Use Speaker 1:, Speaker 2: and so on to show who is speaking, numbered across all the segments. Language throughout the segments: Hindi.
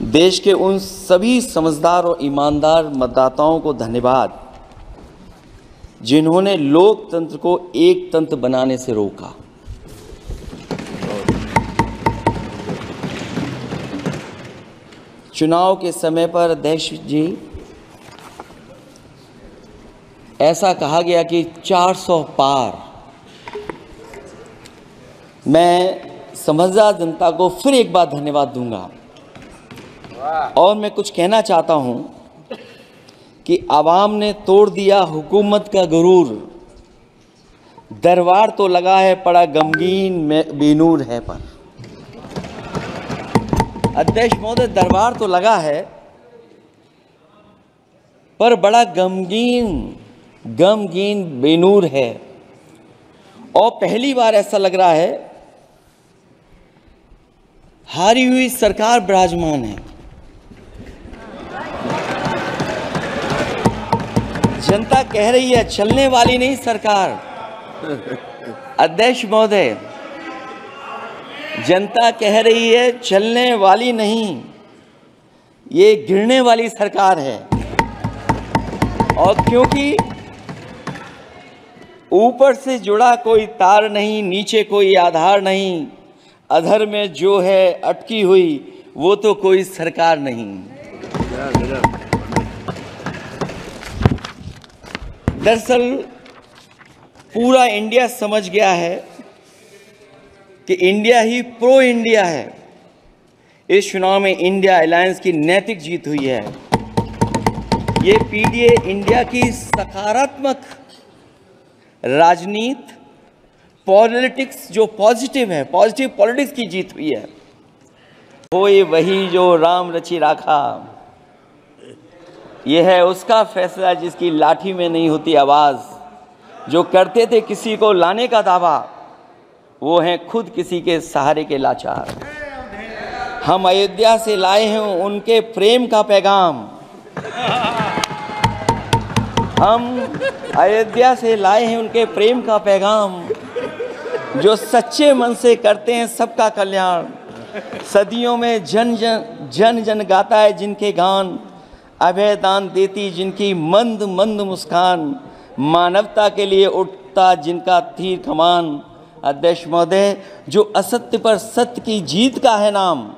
Speaker 1: देश के उन सभी समझदार और ईमानदार मतदाताओं को धन्यवाद जिन्होंने लोकतंत्र को एक तंत्र बनाने से रोका। चुनाव के समय पर अध्यक्ष जी ऐसा कहा गया कि 400 पार। मैं समझदार जनता को फिर एक बार धन्यवाद दूंगा और मैं कुछ कहना चाहता हूं कि आवाम ने तोड़ दिया हुकूमत का गुरूर। दरबार तो लगा है पड़ा गमगीन में बेनूर है पर। अध्यक्ष महोदय, दरबार तो लगा है पर बड़ा गमगीन बेनूर है। और पहली बार ऐसा लग रहा है हारी हुई सरकार विराजमान है। जनता कह रही है चलने वाली नहीं सरकार। अध्यक्ष महोदय, जनता कह रही है चलने वाली नहीं, ये गिरने वाली सरकार है। और क्योंकि ऊपर से जुड़ा कोई तार नहीं, नीचे कोई आधार नहीं, अधर में जो है अटकी हुई वो तो कोई सरकार नहीं। दरअसल पूरा इंडिया समझ गया है कि इंडिया ही प्रो इंडिया है। इस चुनाव में इंडिया अलायंस की नैतिक जीत हुई है। ये पीडीए इंडिया की सकारात्मक राजनीति, पॉलिटिक्स जो पॉजिटिव है, पॉजिटिव पॉलिटिक्स की जीत हुई है। कोई वही जो राम रचि राखा, यह है उसका फैसला जिसकी लाठी में नहीं होती आवाज़। जो करते थे किसी को लाने का दावा, वो हैं खुद किसी के सहारे के लाचार। हम अयोध्या से लाए हैं उनके प्रेम का पैगाम। हम अयोध्या से लाए हैं उनके प्रेम का पैगाम, जो सच्चे मन से करते हैं सबका कल्याण। सदियों में जन जन गाता है जिनके गान, अभय दान देती जिनकी मंद मंद मुस्कान, मानवता के लिए उठता जिनका तीर कमान। अध्यक्ष महोदय, जो असत्य पर सत्य की जीत का है नाम,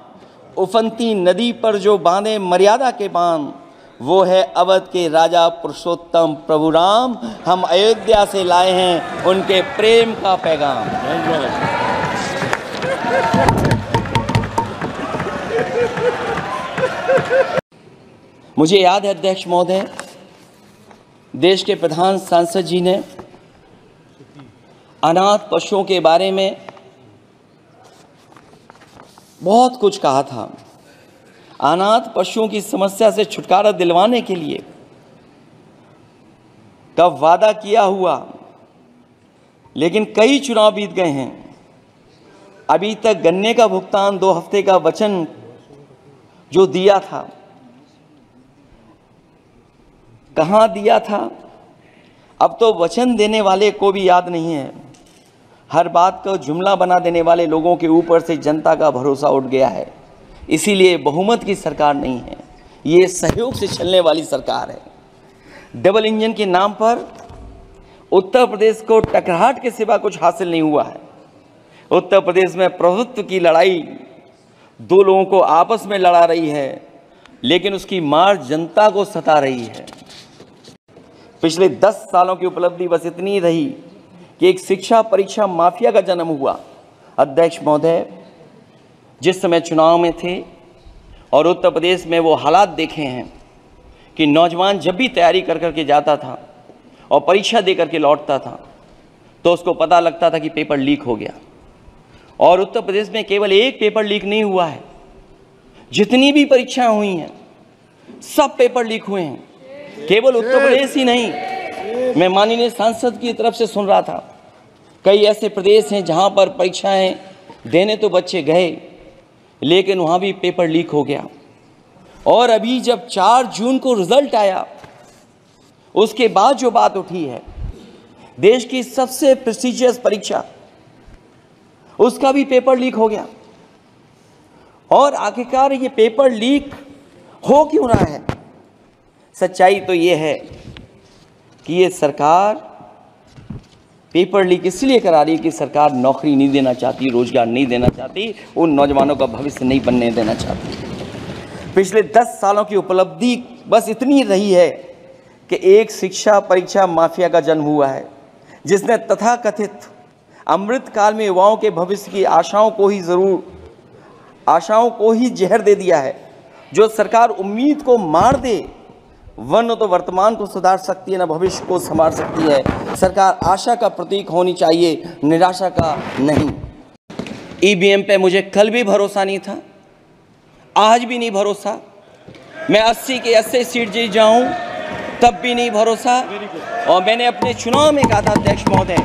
Speaker 1: उफनती नदी पर जो बांधे मर्यादा के बांध, वो है अवध के राजा पुरुषोत्तम प्रभु राम। हम अयोध्या से लाए हैं उनके प्रेम का पैगाम। मुझे याद है अध्यक्ष महोदय, देश के प्रधान सांसद जी ने अनाथ पशुओं के बारे में बहुत कुछ कहा था। अनाथ पशुओं की समस्या से छुटकारा दिलवाने के लिए कब वादा किया हुआ, लेकिन कई चुनाव बीत गए हैं, अभी तक गन्ने का भुगतान 2 हफ्ते का वचन जो दिया था, कहां दिया था? अब तो वचन देने वाले को भी याद नहीं है। हर बात को जुमला बना देने वाले लोगों के ऊपर से जनता का भरोसा उठ गया है। इसीलिए बहुमत की सरकार नहीं है, ये सहयोग से चलने वाली सरकार है। डबल इंजन के नाम पर उत्तर प्रदेश को टकराहट के सिवा कुछ हासिल नहीं हुआ है। उत्तर प्रदेश में प्रभुत्व की लड़ाई 2 लोगों को आपस में लड़ा रही है, लेकिन उसकी मार जनता को सता रही है। पिछले 10 सालों की उपलब्धि बस इतनी रही कि एक शिक्षा परीक्षा माफिया का जन्म हुआ। अध्यक्ष महोदय, जिस समय चुनाव में थे और उत्तर प्रदेश में वो हालात देखे हैं कि नौजवान जब भी तैयारी कर कर के जाता था और परीक्षा दे करके लौटता था तो उसको पता लगता था कि पेपर लीक हो गया। और उत्तर प्रदेश में केवल एक पेपर लीक नहीं हुआ है, जितनी भी परीक्षाएं हुई हैं सब पेपर लीक हुए हैं। केवल उत्तर प्रदेश ही नहीं, मैं माननीय सांसद की तरफ से सुन रहा था, कई ऐसे प्रदेश हैं जहां पर परीक्षाएं देने तो बच्चे गए, लेकिन वहां भी पेपर लीक हो गया। और अभी जब 4 जून को रिजल्ट आया, उसके बाद जो बात उठी है, देश की सबसे प्रेस्टिजियस परीक्षा, उसका भी पेपर लीक हो गया। और आखिरकार ये पेपर लीक हो क्यों रहा है? सच्चाई तो ये है कि ये सरकार पेपर लीक इसलिए करा रही है कि सरकार नौकरी नहीं देना चाहती, रोजगार नहीं देना चाहती, उन नौजवानों का भविष्य नहीं बनने देना चाहती। पिछले 10 सालों की उपलब्धि बस इतनी रही है कि एक शिक्षा परीक्षा माफिया का जन्म हुआ है, जिसने तथाकथित अमृत काल में युवाओं के भविष्य की आशाओं को ही जहर दे दिया है। जो सरकार उम्मीद को मार दे, वह न तो वर्तमान को सुधार सकती है, न भविष्य को संभाल सकती है। सरकार आशा का प्रतीक होनी चाहिए, निराशा का नहीं। ईवीएम पे मुझे कल भी भरोसा नहीं था, आज भी नहीं भरोसा। मैं 80 के 80 सीट जीत जाऊं तब भी नहीं भरोसा। और मैंने अपने चुनाव में कहा था अध्यक्ष महोदय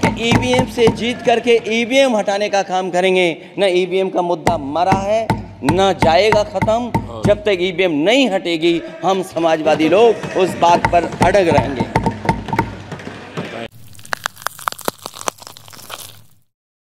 Speaker 1: कि ईवीएम से जीत करके ईवीएम हटाने का काम करेंगे। न ईवीएम का मुद्दा मरा है, न जाएगा खत्म। जब तक ईवीएम नहीं हटेगी, हम समाजवादी लोग उस बात पर अड़ग रहेंगे।